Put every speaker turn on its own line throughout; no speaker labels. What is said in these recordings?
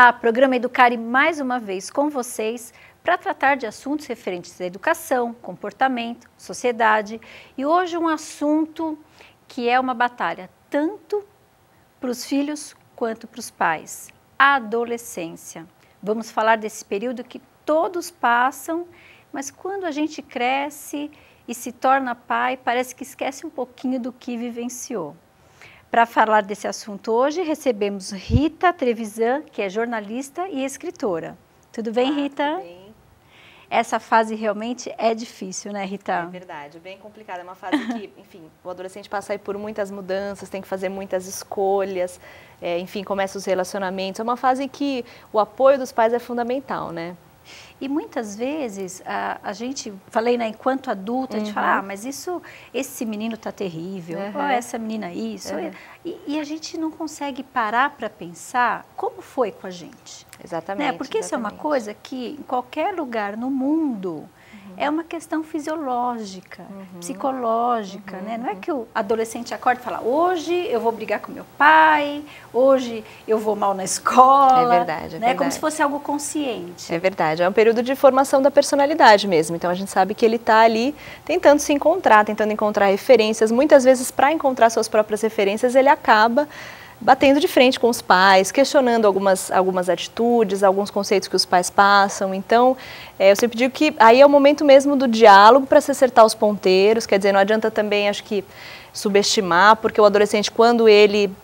Olá, programa Educare mais uma vez com vocês para tratar de assuntos referentes à educação, comportamento, sociedade e hoje um assunto que é uma batalha tanto para os filhos quanto para os pais, a adolescência. Vamos falar desse período que todos passam, mas quando a gente cresce e se torna pai, parece que esquece um pouquinho do que vivenciou. Para falar desse assunto hoje, recebemos Rita Trevisan, que é jornalista e escritora. Tudo bem, Rita?
Tudo bem.
Essa fase realmente é difícil, né, Rita?
É verdade, bem complicada. É uma fase que, enfim, o adolescente passa aí por muitas mudanças, tem que fazer muitas escolhas, enfim, começa os relacionamentos. É uma fase que o apoio dos pais é fundamental, né?
E muitas vezes a gente, falei, né, enquanto adulta, a gente fala, mas esse menino tá terrível, ou essa menina isso, e a gente não consegue parar para pensar como foi com a gente.
Exatamente.
Né? Porque isso é uma coisa que em qualquer lugar no mundo é uma questão fisiológica, psicológica, né? Não é que o adolescente acorda e fala, hoje eu vou brigar com meu pai, hoje eu vou mal na escola.
É verdade, é verdade.
Como se fosse algo consciente.
É verdade, é um período de formação da personalidade mesmo, então a gente sabe que ele está ali tentando se encontrar, tentando encontrar referências, muitas vezes para encontrar suas próprias referências ele acaba batendo de frente com os pais, questionando algumas atitudes, alguns conceitos que os pais passam. Então, eu sempre digo que aí é o momento mesmo do diálogo para se acertar os ponteiros, quer dizer, não adianta também, acho que, subestimar, porque o adolescente, quando ele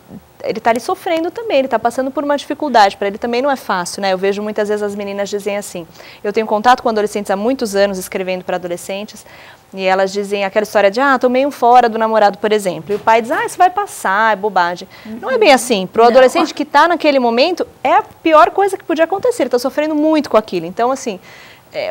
está ali sofrendo também, ele está passando por uma dificuldade, para ele também não é fácil, né? Eu vejo muitas vezes as meninas dizem assim, eu tenho contato com adolescentes há muitos anos, escrevendo para adolescentes, e elas dizem aquela história de, tô meio fora do namorado, por exemplo, e o pai diz, isso vai passar, é bobagem. Não é bem assim, para o adolescente que está naquele momento, é a pior coisa que podia acontecer, ele está sofrendo muito com aquilo, então assim,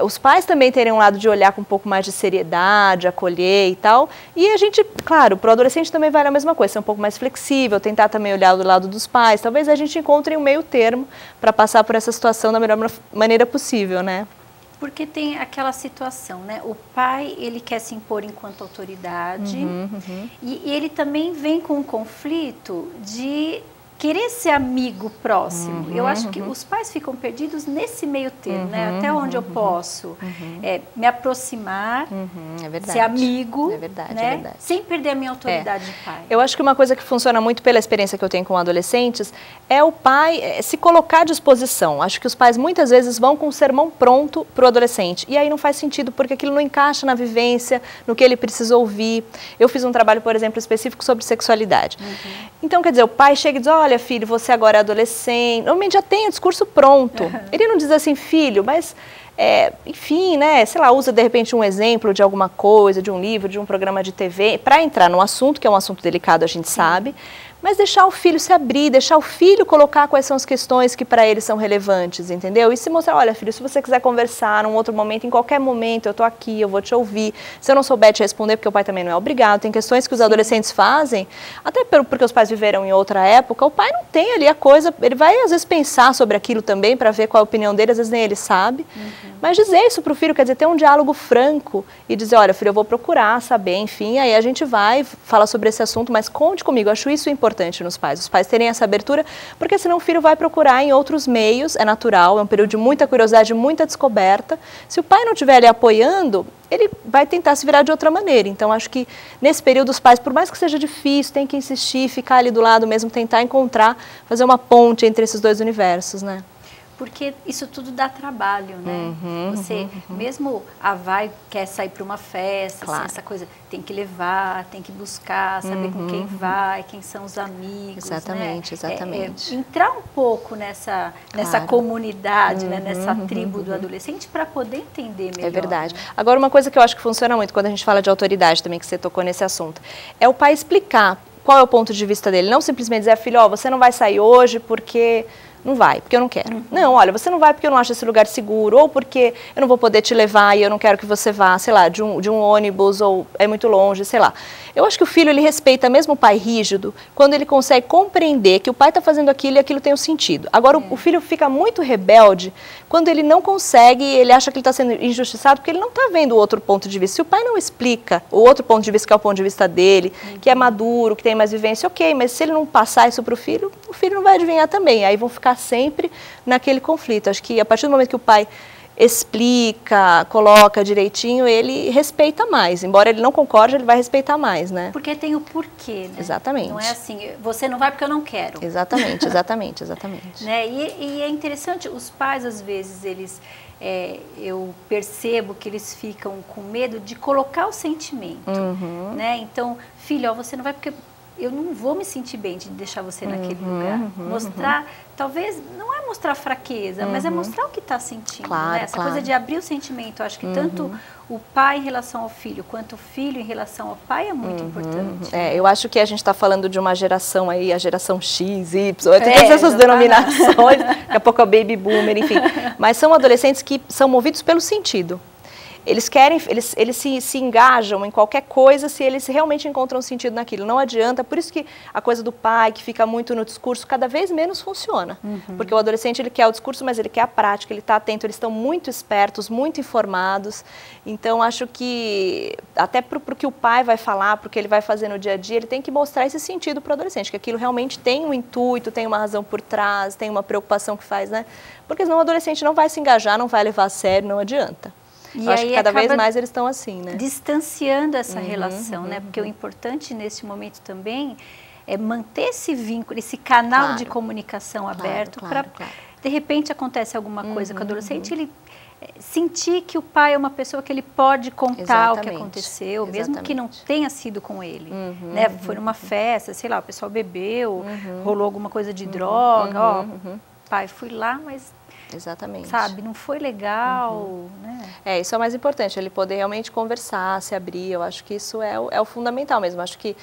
os pais também terem um lado de olhar com um pouco mais de seriedade, acolher e tal. E a gente, claro, para o adolescente também vale a mesma coisa, ser um pouco mais flexível, tentar também olhar do lado dos pais. Talvez a gente encontre um meio termo para passar por essa situação da melhor maneira possível, né?
Porque tem aquela situação, né? O pai, ele quer se impor enquanto autoridade e ele também vem com um conflito de querer ser amigo próximo. Eu acho que os pais ficam perdidos nesse meio termo, né? Até onde eu posso me aproximar, ser amigo, né? Sem perder a minha autoridade de pai.
Eu acho que uma coisa que funciona muito pela experiência que eu tenho com adolescentes é o pai se colocar à disposição. Acho que os pais muitas vezes vão com o sermão pronto para o adolescente. E aí não faz sentido, porque aquilo não encaixa na vivência, no que ele precisa ouvir. Eu fiz um trabalho, por exemplo, específico sobre sexualidade. Então, quer dizer, o pai chega e diz, olha, filho, você agora é adolescente. Normalmente já tem o discurso pronto. Ele não diz assim, filho, mas, enfim, né, sei lá, usa de repente um exemplo de alguma coisa, de um livro, de um programa de TV, para entrar num assunto, que é um assunto delicado, a gente sabe, mas deixar o filho se abrir, deixar o filho colocar quais são as questões que para ele são relevantes, entendeu? E se mostrar, olha, filho, se você quiser conversar num outro momento, em qualquer momento, eu estou aqui, eu vou te ouvir. Se eu não souber te responder, porque o pai também não é obrigado, tem questões que os adolescentes fazem, até porque os pais viveram em outra época, o pai não tem ali a coisa, ele vai às vezes pensar sobre aquilo também, para ver qual é a opinião dele, às vezes nem ele sabe, mas dizer isso para o filho, quer dizer, ter um diálogo franco e dizer, olha, filho, eu vou procurar saber, enfim, aí a gente vai falar sobre esse assunto, mas conte comigo, eu acho isso importante nos pais, os pais terem essa abertura, porque senão o filho vai procurar em outros meios, é natural, é um período de muita curiosidade, muita descoberta. Se o pai não estiver ali apoiando, ele vai tentar se virar de outra maneira. Então, acho que nesse período os pais, por mais que seja difícil, tem que insistir, ficar ali do lado mesmo, tentar encontrar, fazer uma ponte entre esses dois universos, né?
Porque isso tudo dá trabalho, né? Você, mesmo quer sair para uma festa, assim, essa coisa, tem que levar, tem que buscar, saber com quem vai, quem são os amigos,
exatamente,
né?
exatamente.
Entrar um pouco nessa comunidade, né? Nessa tribo do adolescente para poder entender melhor.
É verdade.
Né?
Agora, uma coisa que eu acho que funciona muito quando a gente fala de autoridade também, que você tocou nesse assunto, é o pai explicar qual é o ponto de vista dele, não simplesmente dizer, filho, você não vai sair hoje porque não vai, porque eu não quero. Não, olha, você não vai porque eu não acho esse lugar seguro, ou porque eu não vou poder te levar e eu não quero que você vá, sei lá, de um ônibus, ou é muito longe, sei lá. Eu acho que o filho, ele respeita mesmo o pai rígido, quando ele consegue compreender que o pai está fazendo aquilo e aquilo tem um sentido. Agora, o filho fica muito rebelde quando ele não consegue, ele acha que ele está sendo injustiçado, porque ele não está vendo o outro ponto de vista. Se o pai não explica o outro ponto de vista, que é o ponto de vista dele, que é maduro, que tem mais vivência, ok, mas se ele não passar isso para o filho não vai adivinhar também. Aí vão ficar sempre naquele conflito. Acho que a partir do momento que o pai explica, coloca direitinho, ele respeita mais. Embora ele não concorde, ele vai respeitar mais, né?
Porque tem o porquê, né?
Exatamente.
Não é assim, você não vai porque eu não quero.
Exatamente, exatamente, exatamente.
Né? E é interessante, os pais, às vezes, eu percebo que eles ficam com medo de colocar o sentimento, né? Então, filho, ó, você não vai porque eu não vou me sentir bem de deixar você naquele lugar. Mostrar, talvez, não é mostrar fraqueza, mas é mostrar o que está sentindo,
claro,
né? Essa coisa de abrir o sentimento, eu acho que tanto o pai em relação ao filho, quanto o filho em relação ao pai é muito importante.
Eu acho que a gente está falando de uma geração aí, a geração X, Y, todas essas denominações, daqui a pouco é o baby boomer, enfim. Mas são adolescentes que são movidos pelo sentido. Eles querem, eles se engajam em qualquer coisa se eles realmente encontram sentido naquilo. Não adianta, por isso que a coisa do pai, que fica muito no discurso, cada vez menos funciona. Porque o adolescente, ele quer o discurso, mas ele quer a prática, ele está atento, eles estão muito espertos, muito informados. Então, acho que, até para o que o pai vai falar, para o que ele vai fazer no dia a dia, ele tem que mostrar esse sentido para o adolescente, que aquilo realmente tem um intuito, tem uma razão por trás, tem uma preocupação que faz, né? Porque senão o adolescente não vai se engajar, não vai levar a sério, não adianta.
E
acho que cada vez mais eles estão assim, né?
Distanciando essa relação, né? Porque o importante nesse momento também é manter esse vínculo, esse canal de comunicação aberto para, de repente, acontece alguma coisa com o adolescente, ele sentir que o pai é uma pessoa que ele pode contar o que aconteceu, mesmo que não tenha sido com ele, né? Foi numa festa, sei lá, o pessoal bebeu, rolou alguma coisa de droga, ó, pai, fui lá, mas...
Exatamente.
Sabe, não foi legal, né?
Isso é o mais importante, ele poder realmente conversar, se abrir, eu acho que isso é o fundamental mesmo. Acho que,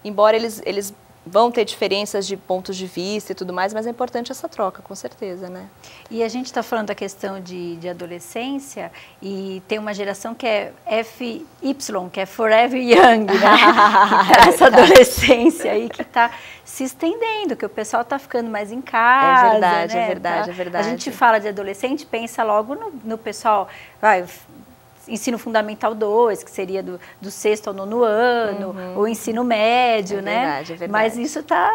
embora eles vão ter diferenças de pontos de vista e tudo mais, mas é importante essa troca, com certeza, né?
E a gente está falando da questão de adolescência e tem uma geração que é FY, que é Forever Young, né? Que tá essa adolescência aí que está se estendendo, que o pessoal está ficando mais em casa.
É verdade,
né?
É verdade.
A gente fala de adolescente, pensa logo no pessoal, ensino fundamental 2, que seria do 6º ao 9º ano, ou ensino médio, né?
É verdade.
Mas isso está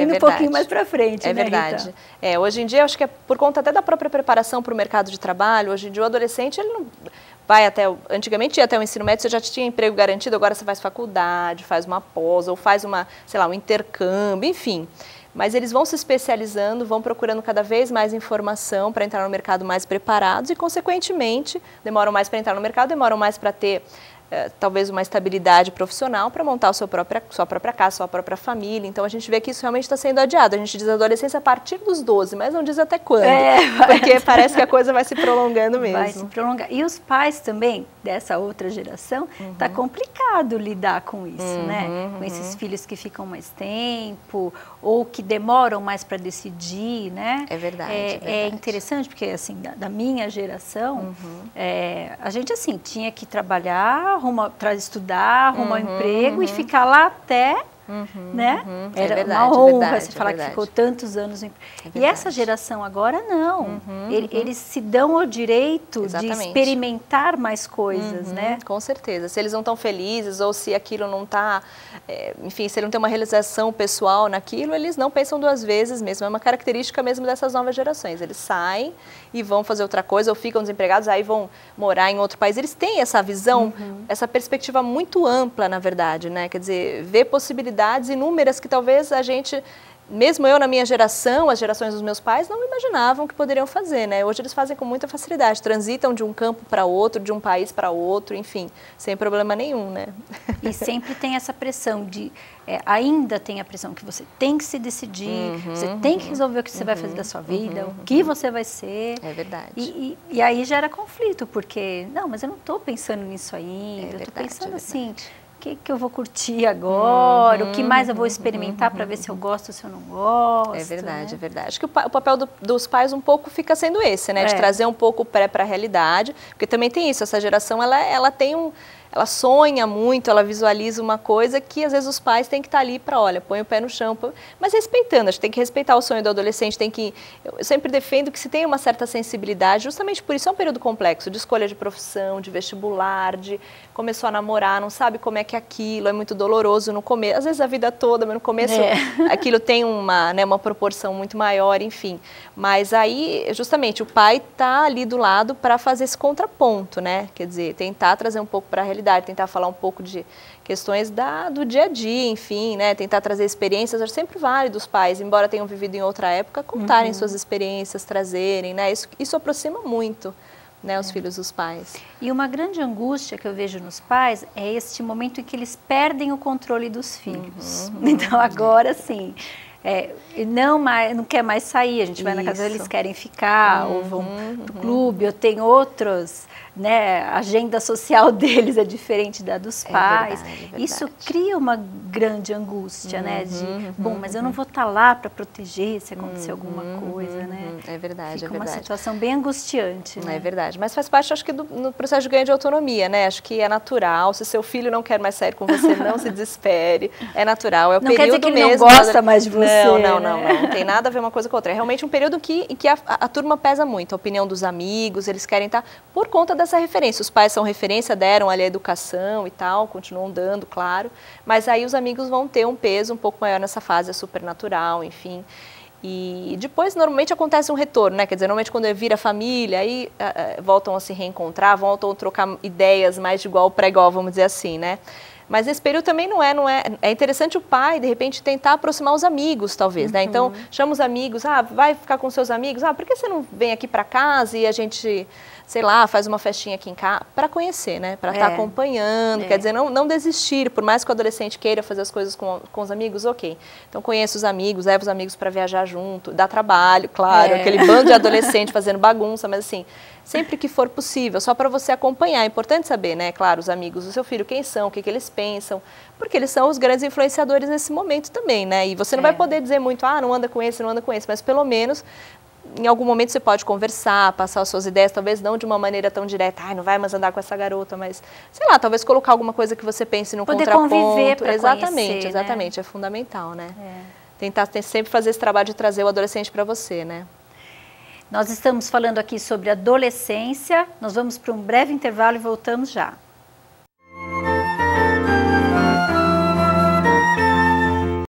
indo um pouquinho mais para frente,
né, verdade. Rita? Hoje em dia, eu acho que é por conta até da própria preparação para o mercado de trabalho, hoje em dia o adolescente, ele não vai antigamente ia até o ensino médio, você já tinha emprego garantido, agora você faz faculdade, faz uma pós, ou faz um intercâmbio, enfim. Mas eles vão se especializando, vão procurando cada vez mais informação para entrar no mercado mais preparados e, consequentemente, demoram mais para entrar no mercado, demoram mais para ter, talvez, uma estabilidade profissional para montar sua própria casa, sua própria família. Então, a gente vê que isso realmente está sendo adiado. A gente diz adolescência a partir dos 12, mas não diz até quando. Porque parece que a coisa vai se prolongando mesmo.
Vai se prolongar. E os pais também, dessa outra geração, tá complicado lidar com isso, né? Com esses filhos que ficam mais tempo, ou que demoram mais para decidir, né?
É verdade.
É interessante, porque, assim, da minha geração, a gente, assim, tinha que trabalhar, estudar, arrumar um emprego e ficar lá até, né? Era uma honra você falar que ficou tantos anos. E essa geração agora não. Eles se dão o direito de experimentar mais coisas, né?
Com certeza. Se eles não estão felizes ou se aquilo não está, enfim, se ele não tem uma realização pessoal naquilo, eles não pensam duas vezes mesmo. É uma característica mesmo dessas novas gerações. Eles saem e vão fazer outra coisa ou ficam desempregados, aí vão morar em outro país. Eles têm essa visão, essa perspectiva muito ampla, na verdade, né? Quer dizer, ver possibilidades inúmeras que talvez a gente, mesmo eu na minha geração, as gerações dos meus pais, não imaginavam que poderiam fazer, né? Hoje eles fazem com muita facilidade, transitam de um campo para outro, de um país para outro, enfim, sem problema nenhum, né?
E sempre tem essa pressão de, ainda tem a pressão que você tem que se decidir, você tem que resolver o que você vai fazer da sua vida, o que você vai ser.
É verdade.
E aí gera conflito, porque, não, mas eu não estou pensando nisso ainda, eu estou pensando assim... O que eu vou curtir agora, o que mais eu vou experimentar para ver se eu gosto ou se eu não gosto.
É verdade, é verdade. Acho que o papel dos pais um pouco fica sendo esse, né? De trazer um pouco o pré para a realidade, porque também tem isso, essa geração, ela tem ela sonha muito, ela visualiza uma coisa que às vezes os pais têm que estar ali para, olha, põe o pé no chão, mas respeitando, acho que tem que respeitar o sonho do adolescente, eu sempre defendo que se tem uma certa sensibilidade, justamente por isso é um período complexo, de escolha de profissão, de vestibular, de começou a namorar, não sabe como é que que aquilo é muito doloroso no começo, às vezes a vida toda, mas no começo aquilo tem uma proporção muito maior, enfim. Mas aí, justamente, o pai está ali do lado para fazer esse contraponto, né? Quer dizer, tentar trazer um pouco para a realidade, tentar falar um pouco de questões do dia a dia, enfim, né? Tentar trazer experiências, é sempre válido os pais, embora tenham vivido em outra época, contarem suas experiências, trazerem, né? Isso aproxima muito, né, os filhos dos pais.
E uma grande angústia que eu vejo nos pais é este momento em que eles perdem o controle dos filhos. Então agora sim, não quer mais sair, a gente vai na casa, eles querem ficar, ou vão para o clube, ou tem outros, né, a agenda social deles é diferente da dos pais.
Verdade.
Isso cria uma grande angústia, né, bom, mas eu não vou estar lá para proteger se acontecer alguma coisa, né?
É verdade,
Fica
é verdade.
uma situação bem angustiante, né?
É verdade, mas faz parte, acho que, no processo de ganho de autonomia, né? Acho que é natural, se seu filho não quer mais sair com você, não se desespere, é natural, é o período mesmo.
Não quer dizer que ele não gosta mais de você,
não tem nada a ver uma coisa com outra, é realmente um período em que a turma pesa muito, a opinião dos amigos, eles querem estar por conta dessa referência, os pais são referência, deram ali a educação e tal, continuam dando, claro, mas aí os amigos vão ter um peso um pouco maior nessa fase, é super natural, enfim. E depois, normalmente, acontece um retorno, né? Quer dizer, normalmente quando vira família, aí voltam a se reencontrar, voltam a trocar ideias mais de igual para igual, vamos dizer assim, né? Mas nesse período também não é. É interessante o pai, de repente, tentar aproximar os amigos, talvez, né? Então, chama os amigos, vai ficar com seus amigos, por que você não vem aqui para casa e a gente, sei lá, faz uma festinha aqui em casa, para conhecer, né? Para estar acompanhando, quer dizer, não desistir, por mais que o adolescente queira fazer as coisas com os amigos, ok. Então, conheça os amigos, leva os amigos para viajar junto, dá trabalho, claro, aquele bando de adolescente fazendo bagunça, mas assim, sempre que for possível, só para você acompanhar. É importante saber, né, claro, os amigos do seu filho, quem são, o que eles pensam, porque eles são os grandes influenciadores nesse momento também, né? E você não vai poder dizer muito, não anda com esse, não anda com esse, mas pelo menos em algum momento você pode conversar, passar as suas ideias, talvez não de uma maneira tão direta, não vai mais andar com essa garota, mas, sei lá, talvez colocar alguma coisa que você pense no contraponto.
Poder conviver para
exatamente,
conhecer,
é fundamental, né? Tentar sempre fazer esse trabalho de trazer o adolescente para você, né?
Nós estamos falando aqui sobre adolescência, nós vamos para um breve intervalo e voltamos já.